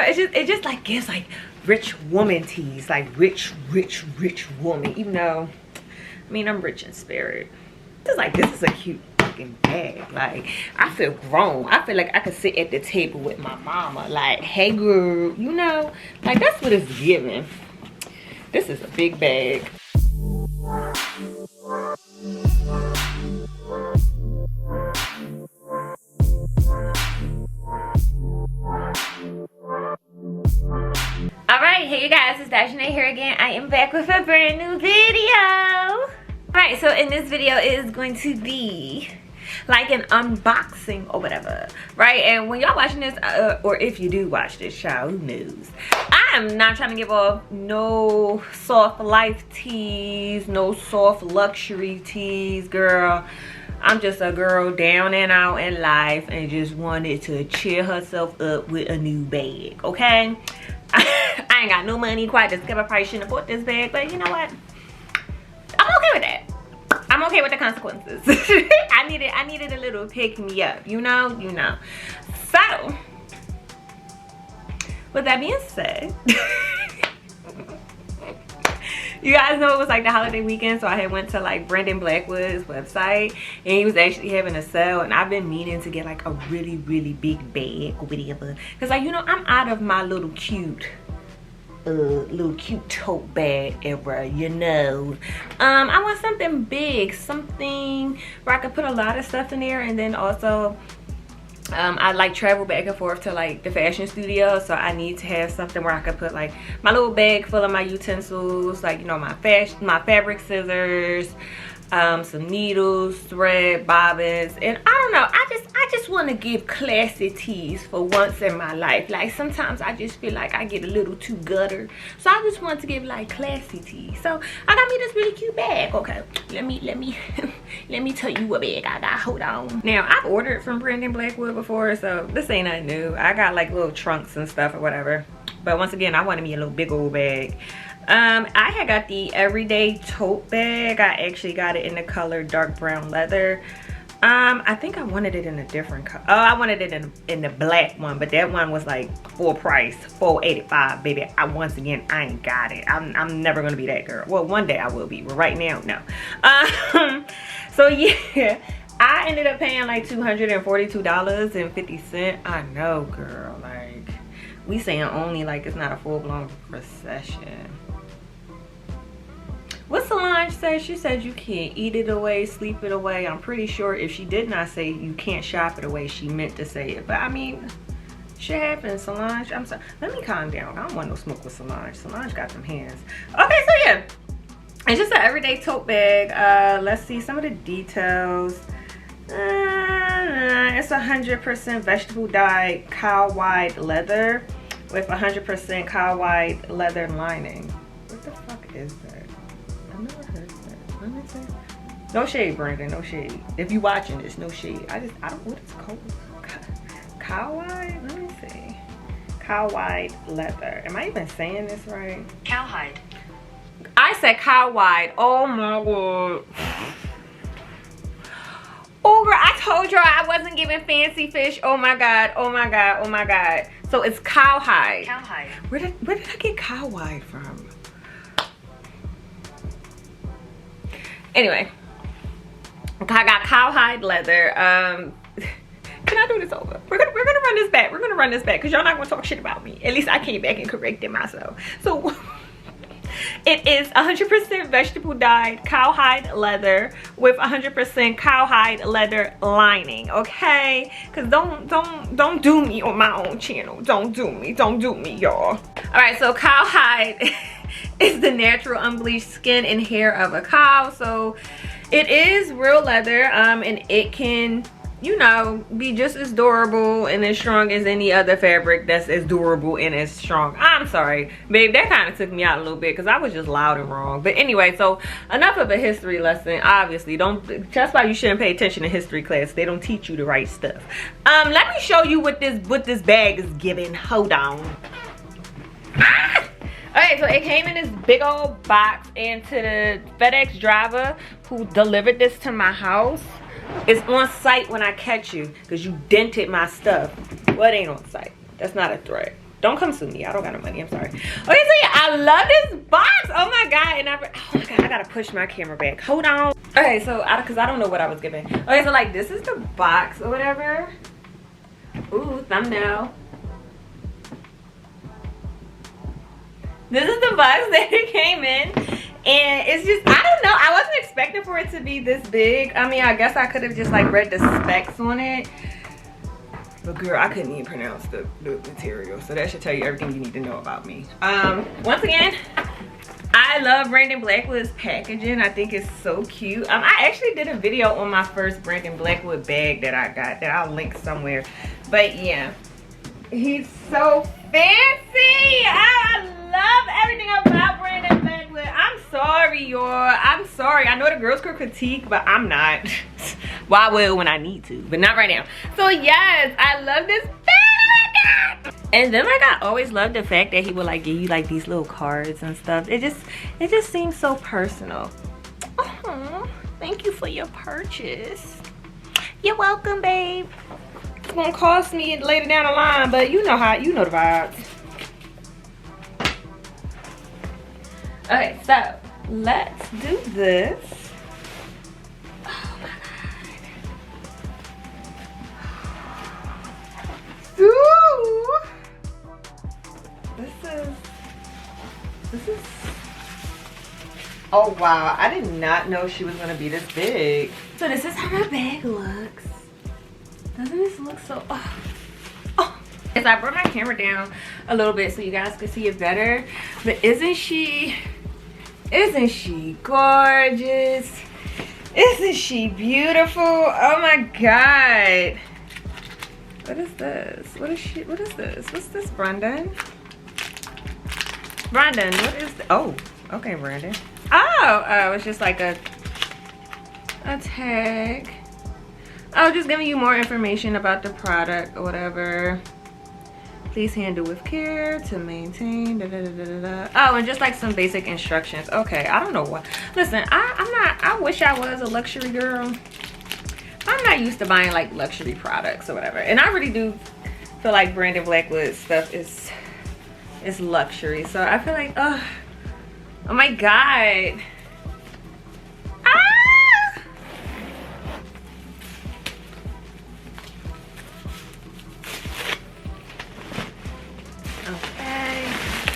know, it just like gives like rich woman tease, like rich woman, even though I mean I'm rich in spirit. Just like, this is a cute fucking bag. Like, I feel grown. I feel like I could sit at the table with my mama. Like, hey girl, you know, like that's what it's giving. This is a big bag. Alright, hey you guys, it's Dijanae here again. I am back with a brand new video. Alright, so in this video it is going to be like an unboxing or whatever, right? And when y'all watching this, or if you do watch this, child, who knows? I am not trying to give off no soft life teas, no soft luxury teas, girl. I'm just a girl down and out in life and just wanted to cheer herself up with a new bag, okay? I ain't got no money quite to skip. I probably shouldn't have bought this bag, but you know what? I'm okay with that. I'm okay with the consequences. I needed a little pick me up, you know. So, with that being said, you guys know it was like the holiday weekend, so I had went to like Brandon Blackwood's website, and he was actually having a sale, and I've been meaning to get like a really big bag or whatever, because like, you know, I'm out of my little cute tote bag era, you know. I want something big, something where I could put a lot of stuff in there, and then also I like travel back and forth to like the fashion studio, so I need to have something where I could put like my little bag full of my utensils, like, you know, my fabric scissors, some needles, thread, bobbins, and I don't know, I just want to give classy teas for once in my life. Like sometimes I just feel like I get a little too gutter, so I just want to give like classy teas. So I got me this really cute bag. Okay, let me let me tell you what bag I got. Hold on. Now I've ordered from Brandon Blackwood before, so this ain't nothing new. I got like little trunks and stuff or whatever, but once again I wanted me a little big old bag. I had got the everyday tote bag. I actually got it in the color dark brown leather. I think I wanted it in a different color. Oh, I wanted it in the black one, but that one was like full price, $4.85, baby. Once again, I ain't got it. I'm never gonna be that girl. Well, one day I will be, but right now, no. So yeah, I ended up paying like $242.50. I know, girl. Like, we saying only like it's not a full-blown recession. What Solange said, she said you can't eat it away, sleep it away. I'm pretty sure if she did not say you can't shop it away, she meant to say it. But I mean, shit happens, Solange. I'm sorry. Let me calm down. I don't want no smoke with Solange. Solange got them hands. Okay, so yeah, it's just an everyday tote bag. Let's see some of the details. It's 100% vegetable dyed cow-wide leather with 100% cow-wide leather lining. What the fuck is that? I've never heard of that. Let me see. No shade, Brandon. No shade. If you watching this, no shade. I don't. What it's called? Cowhide. Let me see. Cowhide leather. Am I even saying this right? Cowhide. I said cowhide. Oh my god. Oh girl, I told y'all I wasn't giving fancy fish. Oh my god. Oh my god. Oh my god. So it's cowhide. Cowhide. Where did I get cowhide from? Anyway, I got cowhide leather. Can I do this over? We're gonna run this back. We're gonna run this back because y'all not gonna talk shit about me. At least I came back and corrected myself. So it is 100% vegetable dyed cowhide leather with 100% cowhide leather lining. Okay, because don't do me on my own channel. Don't do me, y'all. All right, so cowhide is the natural unbleached skin and hair of a cow. So it is real leather, and it can, you know, be just as durable and as strong as any other fabric that's as durable and as strong. I'm sorry, babe, that kind of took me out a little bit because I was just loud and wrong. But anyway, so enough of a history lesson. Obviously, that's why you shouldn't pay attention to history class. They don't teach you the right stuff. Let me show you what this bag is giving. Hold on. Okay, so it came in this big old box, and to the FedEx driver who delivered this to my house, it's on site when I catch you because you dented my stuff. Well, it ain't on site. That's not a threat. Don't come sue me. I don't got no money. I'm sorry. Okay, so yeah, I love this box. Oh my god. And oh my god, I gotta push my camera back. Hold on. Okay, so because I don't know what I was giving. Okay, so like this is the box or whatever. Ooh, thumbnail. This is the box that it came in, and it's just, I don't know, I wasn't expecting for it to be this big. I mean, I guess I could have just like read the specs on it, but girl, I couldn't even pronounce the material, so that should tell you everything you need to know about me. Once again, I love Brandon Blackwood's packaging. I think it's so cute. I actually did a video on my first Brandon Blackwood bag that I got that I'll link somewhere, but yeah, he's so fancy. I love everything about Brandon Blackwood. I'm sorry, y'all. I'm sorry. I know the girls could critique, but I'm not. Well, I will when I need to, but not right now. So yes, I love this bag. And then like I always loved the fact that he would like give you like these little cards and stuff. It just seems so personal. Oh, thank you for your purchase. You're welcome, babe. It's gonna cost me later down the line, but you know the vibes. Okay, so let's do this. Oh my god. Ooh. This is oh wow, I did not know she was gonna be this big. So this is how my bag looks. Doesn't this look so As I brought my camera down a little bit so you guys can see it better, but isn't she gorgeous? Isn't she beautiful? Oh my god. What is this? What is this? What's this, Brandon? Brandon, what is this? Oh, okay, Brandon. Oh, it's just like a tag. Oh, just giving you more information about the product or whatever. Please handle with care to maintain. Da, da, da, da, da. Oh, and just like some basic instructions. Okay, I don't know what. Listen, I wish I was a luxury girl. I'm not used to buying like luxury products or whatever. And I really do feel like Brandon Blackwood stuff is luxury. So I feel like, oh my god.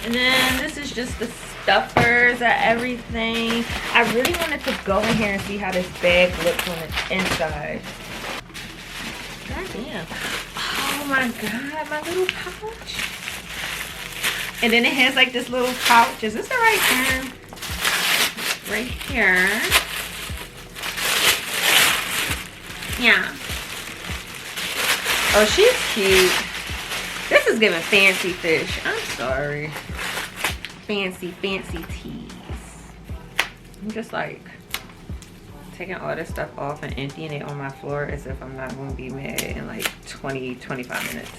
And then this is just the stuffers and everything. I really wanted to go in here and see how this bag looks on the inside. God damn. Oh my god, my little pouch. And then it has like this little pouch. Is this the right term? Right here. Yeah. Oh, she's cute. This is giving fancy fish. I'm sorry. Fancy teas. I'm just like taking all this stuff off and emptying it on my floor as if I'm not going to be mad in like 20-25 minutes.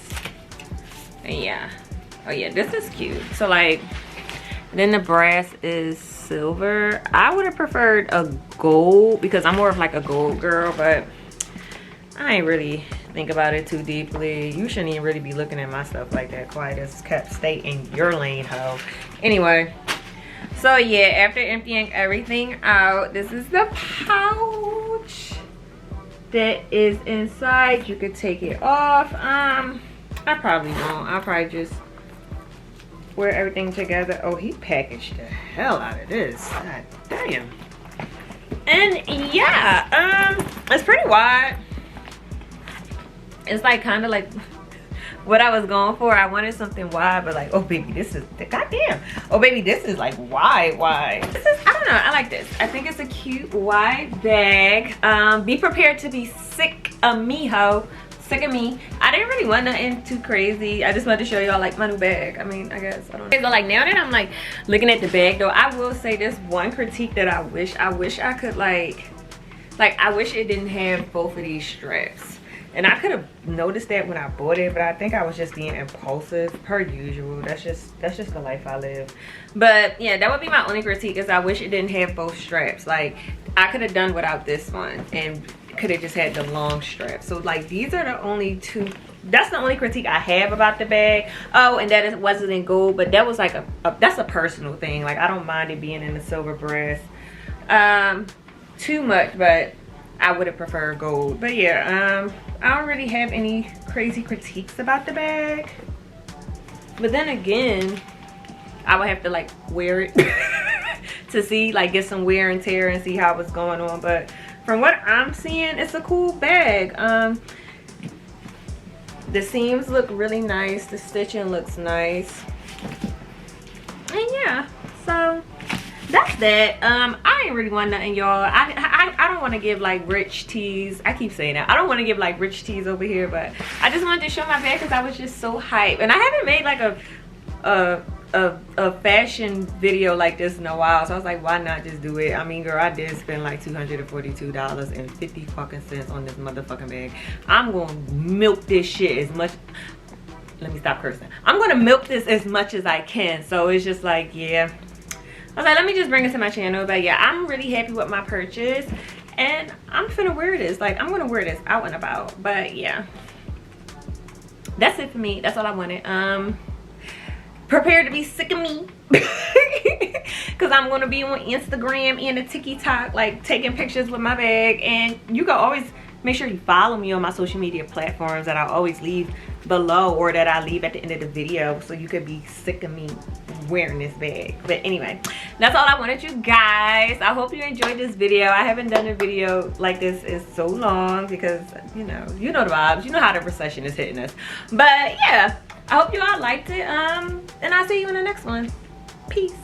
And yeah. Oh yeah, this is cute. So like, then the brass is silver. I would have preferred a gold because I'm more of like a gold girl, but I ain't really think about it too deeply. You shouldn't even really be looking at my stuff like that. Quiet as kept. Stay in your lane, ho. Anyway, so yeah, after emptying everything out, this is the pouch that is inside. You could take it off. I probably won't. I'll probably just wear everything together. Oh, he packaged the hell out of this. God damn. And yeah, it's pretty wide. It's like kind of like what I was going for. I wanted something wide, but like, oh baby, this is, goddamn. Oh baby, this is like wide. This is, I don't know, I like this. I think it's a cute wide bag. Be prepared to be sick of me, ho. Sick of me. I didn't really want nothing too crazy. I just wanted to show y'all like my new bag. I mean, I guess, I don't know. So like now that I'm like looking at the bag though, I will say this one critique that I wish I could like I wish it didn't have both of these straps. And I could have noticed that when I bought it, but I think I was just being impulsive per usual. That's just the life I live. But yeah, that would be my only critique, is I wish it didn't have both straps. Like I could have done without this one and could have just had the long strap. So like these are the only two that's the only critique I have about the bag. Oh, and that it wasn't in gold, but that was like that's a personal thing. Like, I don't mind it being in the silver brass too much, but I would have preferred gold. But yeah, I don't really have any crazy critiques about the bag. But then again, I would have to like wear it to see, like, get some wear and tear and see how it's going on. But from what I'm seeing, it's a cool bag. The seams look really nice. The stitching looks nice. And yeah, so that's that. I ain't really want nothing, y'all. I don't want to give like rich teas. I keep saying that. I don't want to give like rich teas over here, but I just wanted to show my bag because I was just so hyped. And I haven't made like a fashion video like this in a while, so I was like, why not just do it? I mean, girl, I did spend like $242.50 fucking cents on this motherfucking bag. I'm gonna milk this shit as much. Let me stop cursing. I'm gonna milk this as much as I can. So it's just like, yeah, I was like, let me just bring it to my channel. But yeah, I'm really happy with my purchase, and I'm finna wear this. Like, I'm gonna wear this out and about. But yeah, that's it for me. That's all I wanted. Prepare to be sick of me, because I'm gonna be on Instagram and a TikTok, like taking pictures with my bag. And you can always make sure you follow me on my social media platforms that I always leave below, or that I leave at the end of the video, so you could be sick of me wearing this bag. But anyway, that's all I wanted, you guys. I hope you enjoyed this video. I haven't done a video like this in so long because you know the vibes. You know how the recession is hitting us. But yeah, I hope you all liked it. And I'll see you in the next one. Peace.